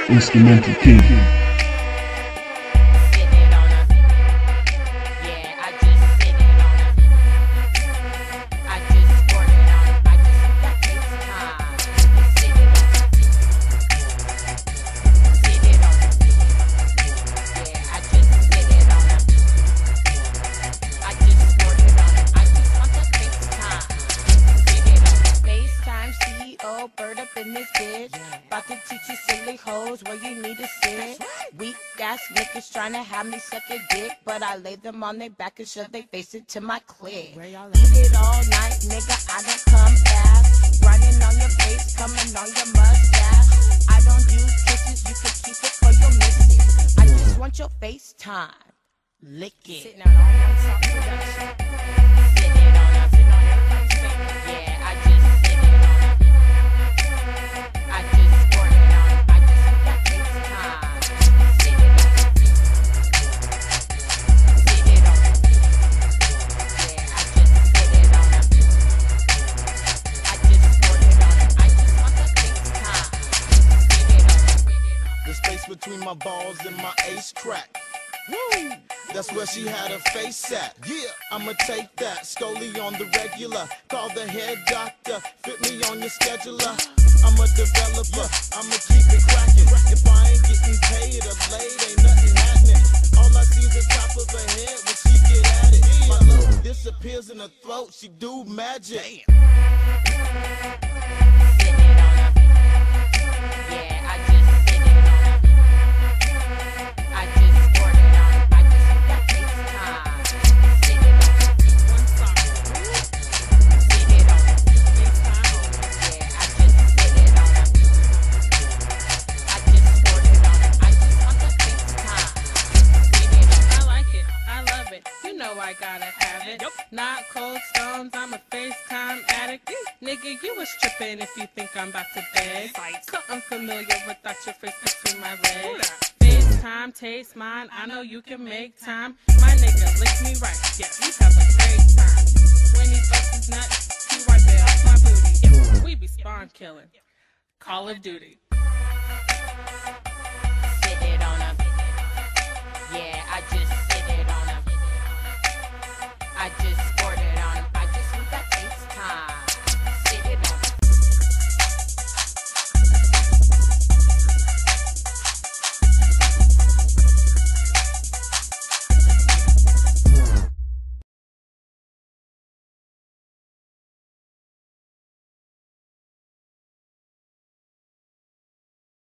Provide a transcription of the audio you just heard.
Instrumental King. Bird up in this bitch, about to teach you silly hoes where you need to sit. Weak ass niggas trying to have me suck a dick, but I lay them on their back and shove they face into my clit. Eat it all night, nigga, I don't come fast. Grinding on your face, coming on your mustache. I don't use kisses, you can keep it or you'll miss it. I just want your FaceTime, lick it. Sitting out all one soft production. Sitting on us and on everybody's face. Yeah, I just sit it on up. I just scored it on up. I just want that FaceTime. Sit it on up. Sit it on up. Yeah, I just sit it on up. I just scored it on up. I just want that FaceTime. Sit it on up. The space between my balls and my ace crack. Woo! That's where she had her face at. Yeah, I'ma take that. Scully on the regular. Call the head doctor. Fit me on your scheduler. I'm a developer. I'ma keep it cracking. If I ain't getting paid or late, ain't nothing happening. All I see is the top of her head when she get at it. My love disappears in her throat. She do magic. Damn. I gotta have it. Not cold stones, I'm a FaceTime addict. Nigga, you was tripping if you think I'm about to beg. So unfamiliar without your face between my legs. FaceTime, taste mine, I know you can make time. My nigga, lick me right, yeah, we have a great time. When he busts his nut, he right there off my booty. Yeah, we be spawn killing. Call of Duty. Sit it on him. Yeah, I just sit it on him. I just